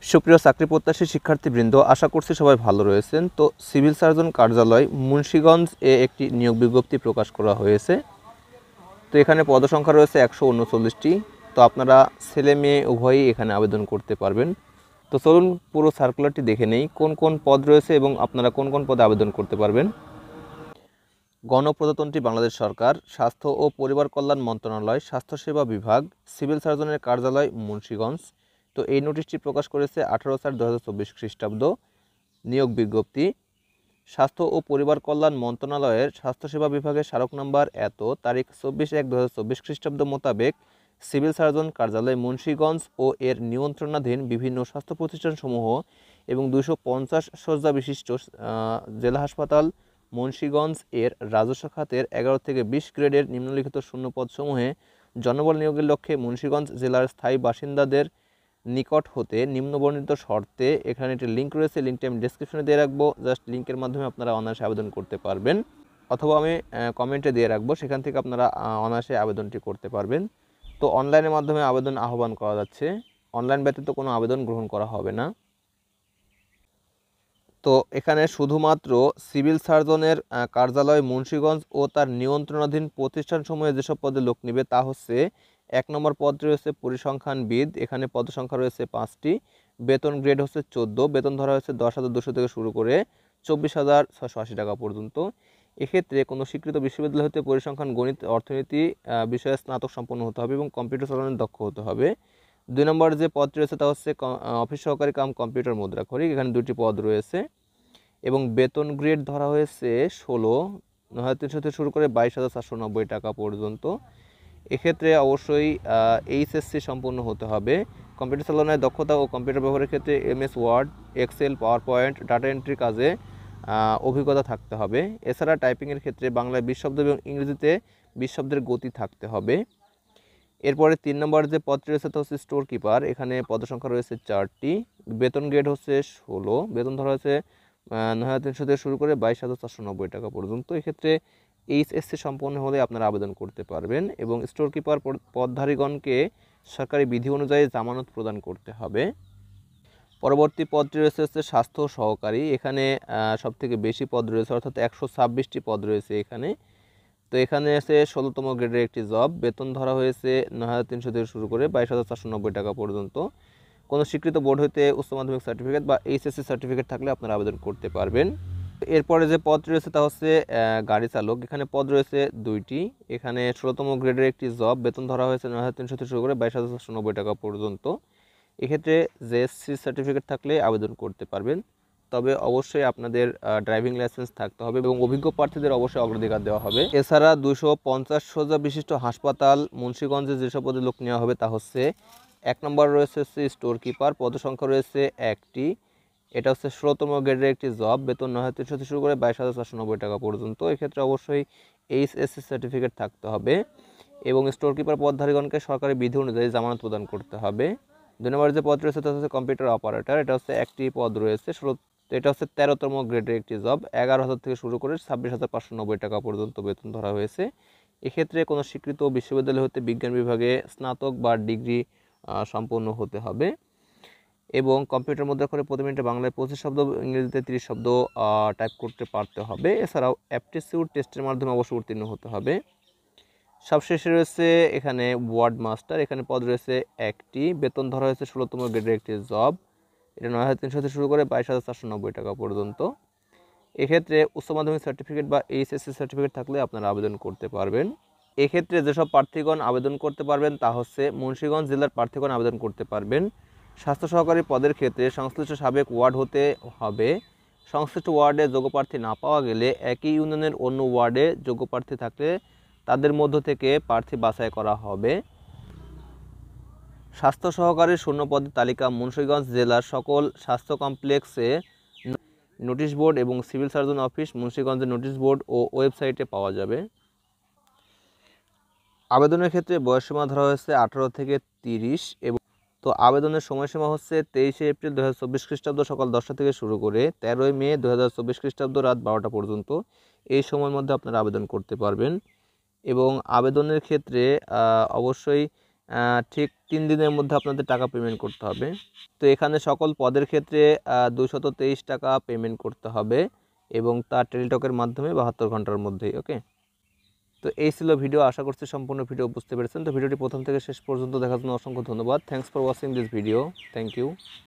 সুপ্রিয় চাকরি প্রত্যাশী শিক্ষার্থীবৃন্দ, আশা করছি সবাই ভালো রয়েছেন। তো সিভিল সার্জন কার্যালয় মুন্সিগঞ্জ এ একটি নিয়োগ বিজ্ঞপ্তি প্রকাশ করা হয়েছে। তো এখানে পদসংখ্যা রয়েছে 139টি। তো আপনারা ছেলে মেয়ে উভয়ই এখানে আবেদন করতে পারবেন। তো চলুন পুরো সার্কুলারটি দেখে নেই, কোন কোন পদ রয়েছে এবং আপনারা কোন কোন পদে আবেদন করতে পারবেন। গণপ্রজাতন্ত্রী বাংলাদেশ সরকার, স্বাস্থ্য ও পরিবার কল্যাণ মন্ত্রণালয়, স্বাস্থ্যসেবা বিভাগ, সিভিল সার্জনের কার্যালয় মুন্সিগঞ্জ। তো এই নোটিশটি প্রকাশ করেছে 18/4/2024 খ্রিস্টাব্দ। নিয়োগ বিজ্ঞপ্তি স্বাস্থ্য ও পরিবার কল্যাণ মন্ত্রণালয়ের স্বাস্থ্যসেবা বিভাগের স্মারক নম্বর এত তারিখ 24/1/2024 খ্রিস্টাব্দ মোতাবেক সিভিল সার্জন কার্যালয় মুন্সিগঞ্জ ও এর নিয়ন্ত্রণাধীন বিভিন্ন স্বাস্থ্য প্রতিষ্ঠানসমূহ এবং 250 শয্যা বিশিষ্ট জেলা হাসপাতাল মুন্সিগঞ্জ এর রাজস্ব খাতের 11 থেকে 20 গ্রেডের নিম্নলিখিত শূন্যপদসমূহে জনবল নিয়োগের লক্ষ্যে মুন্সিগঞ্জ জেলার স্থায়ী বাসিন্দাদের নিকট হতে নিম্নবর্ণিত শর্তে, এখানে একটি লিঙ্ক রয়েছে, লিঙ্কটি আমি ডেসক্রিপশনে দিয়ে রাখবো। জাস্ট লিঙ্কের মাধ্যমে আপনারা অনায়াসে আবেদন করতে পারবেন, অথবা আমি কমেন্টে দিয়ে রাখবো, সেখান থেকে আপনারা অনায়াসে আবেদনটি করতে পারবেন। তো অনলাইনের মাধ্যমে আবেদন আহ্বান করা যাচ্ছে, অনলাইন ব্যতীত কোনো আবেদন গ্রহণ করা হবে না। তো এখানে শুধুমাত্র সিভিল সার্জনের কার্যালয় মুন্সিগঞ্জ ও তার নিয়ন্ত্রণাধীন প্রতিষ্ঠানসমূহে যেসব পদে লোক নেবে তা হচ্ছে, 1 নম্বর পদ রয়েছে পরিসংখ্যানবিদ, এখানে পদসংখ্যা রয়েছে 5টি, বেতন গ্রেড হচ্ছে 14, বেতন ধরা হয়েছে 10,200 থেকে শুরু করে 24,680 টাকা পর্যন্ত। এক্ষেত্রে কোনো স্বীকৃত বিশ্ববিদ্যালয় হতে পরিসংখ্যান, গণিত, অর্থনীতি বিষয়ে স্নাতক সম্পন্ন হতে হবে এবং কম্পিউটার চালানোর দক্ষ হতে হবে। 2 নম্বর যে পদটি রয়েছে তা হচ্ছে অফিস সহকারী কাম কম্পিউটার মুদ্রাক্ষরিক, এখানে 2টি পদ রয়েছে এবং বেতন গ্রেড ধরা হয়েছে 16,300 থেকে শুরু করে 22,490 টাকা পর্যন্ত। এক্ষেত্রে অবশ্যই এইচএসসি সম্পন্ন হতে হবে। কম্পিউটার চালনায় দক্ষতা ও কম্পিউটার ব্যবহারের ক্ষেত্রে MS Word, Excel, PowerPoint, data entry কাজে অভিজ্ঞতা থাকতে হবে। এছাড়া টাইপিংয়ের ক্ষেত্রে বাংলায় 20 শব্দ এবং ইংরেজিতে 20 শব্দের গতি থাকতে হবে। এরপরে 3 নম্বর যে পদটি রয়েছে তা হচ্ছে স্টোর কিপার, এখানে পদসংখ্যা রয়েছে 4টি, বেতন গ্রেড হচ্ছে 16, বেতন ধরা হয়েছে 9,300 থেকে শুরু করে 22,490 টাকা পর্যন্ত। এক্ষেত্রে এইচএসসি সম্পন্ন হলে আপনারা আবেদন করতে পারবেন এবং স্টোর কিপার পদধারীগণকে সরকারি বিধি অনুযায়ী জামানত প্রদান করতে হবে। পরবর্তী পদটি রয়েছে স্বাস্থ্য সহকারী, এখানে সবথেকে বেশি পদ রয়েছে, অর্থাৎ 126টি পদ রয়েছে এখানে। তো এখানে আছে 16তম গ্রেডের একটি জব, বেতন ধরা হয়েছে 9,300 থেকে শুরু করে 22,490 টাকা পর্যন্ত। কোনো স্বীকৃত বোর্ড হইতে উচ্চ মাধ্যমিক সার্টিফিকেট বা এইচএসসি সার্টিফিকেট থাকলে আপনারা আবেদন করতে পারবেন। এরপরে যে পদ রয়েছে তা হচ্ছে গাড়ি চালক, এখানে পদ রয়েছে 2টি, এখানে 16তম গ্রেডের একটি জব, বেতন ধরা হয়েছে 9,300 থেকে শুরু করে 22,490 টাকা পর্যন্ত। এক্ষেত্রে জেএসসি সার্টিফিকেট থাকলে আবেদন করতে পারবেন, তবে অবশ্যই আপনাদের ড্রাইভিং লাইসেন্স থাকতে হবে এবং অভিজ্ঞ প্রার্থীদের অবশ্যই অগ্রাধিকার দেওয়া হবে। এছাড়া 250 শয্যা বিশিষ্ট হাসপাতাল মুন্সিগঞ্জে যেসব পদে লোক নেওয়া হবে তা হচ্ছে, 1 নম্বর রয়েছে স্টোর কিপার, পদসংখ্যা রয়েছে 1টি, এটা হচ্ছে 16তম গ্রেডের একটি জব, বেতন 9,300 থেকে শুরু করে 22,490 টাকা পর্যন্ত। এক্ষেত্রে অবশ্যই এইচএসসি সার্টিফিকেট থাকতে হবে এবং স্টোর কিপার পদধারীগণকে সরকারি বিধি অনুযায়ী জামানত প্রদান করতে হবে। 2 নম্বর যে পদ রয়েছে তা হচ্ছে কম্পিউটার অপারেটর, এটা হচ্ছে 1টি পদ রয়েছে, এটা হচ্ছে 13তম গ্রেডের একটি জব, 11,000 থেকে শুরু করে 26,590 টাকা পর্যন্ত বেতন ধরা হয়েছে। এক্ষেত্রে কোনো স্বীকৃত বিশ্ববিদ্যালয় হতে বিজ্ঞান বিভাগে স্নাতক বা ডিগ্রি সম্পন্ন হতে হবে এবং কম্পিউটার মুদ্রাক্ষরে প্রতি মিনিটে বাংলায় 25 শব্দ, ইংরেজিতে 30 শব্দ টাইপ করতে পারতে হবে। এছাড়াও অ্যাপটিটিউড টেস্টের মাধ্যমে অবশ্যই উত্তীর্ণ হতে হবে। সবশেষে রয়েছে এখানে ওয়ার্ড মাস্টার, এখানে পদ রয়েছে 1টি, বেতন ধরা হয়েছে 16তম গ্রেডের একটি জব, এটা 9,300 থেকে শুরু করে 22,490 টাকা পর্যন্ত। এক্ষেত্রে উচ্চ মাধ্যমিক সার্টিফিকেট বা এইচএসসি সার্টিফিকেট থাকলে আপনারা আবেদন করতে পারবেন। এক্ষেত্রে যেসব প্রার্থীগণ আবেদন করতে পারবেন তা হচ্ছে, মুন্সিগঞ্জ জেলার প্রার্থীগণ আবেদন করতে পারবেন। স্বাস্থ্য সহকারী পদের ক্ষেত্রে সংশ্লিষ্ট সাবেক ওয়ার্ড হতে হবে। সংশ্লিষ্ট ওয়ার্ডে যোগ্য প্রার্থী না পাওয়া গেলে একই ইউনিয়নের অন্য ওয়ার্ডে যোগ্য প্রার্থী থাকলে তাদের মধ্য থেকে প্রার্থী বাছাই করা হবে। স্বাস্থ্য সহকারী শূন্য পদের তালিকা মুন্সিগঞ্জ জেলার সকল স্বাস্থ্য কমপ্লেক্সে নোটিশ বোর্ড এবং সিভিল সার্জন অফিস মুন্সিগঞ্জের নোটিশ বোর্ড ও ওয়েবসাইটে পাওয়া যাবে। আবেদনের ক্ষেত্রে বয়সসীমা ধরা হয়েছে 18 থেকে 30 এবং তো আবেদনের সময়সীমা হচ্ছে 23শে এপ্রিল 2024 খ্রিস্টাব্দ সকাল 10টা থেকে শুরু করে 13ই মে 2024 খ্রিস্টাব্দ রাত 12টা পর্যন্ত। এই সময়ের মধ্যে আপনারা আবেদন করতে পারবেন এবং আবেদনের ক্ষেত্রে অবশ্যই ঠিক 3 দিনের মধ্যে আপনাদের টাকা পেমেন্ট করতে হবে। তো এখানে সকল পদের ক্ষেত্রে 223 টাকা পেমেন্ট করতে হবে এবং তা টেলিটকের মাধ্যমে 72 ঘন্টার মধ্যেই। ওকে, তো এই ছিল ভিডিও। আশা করছি সম্পূর্ণ ভিডিও বুঝতে পেরেছেন। তো ভিডিওটি প্রথম থেকে শেষ পর্যন্ত দেখার জন্য অসংখ্য ধন্যবাদ। Thanks for watching this video. Thank you.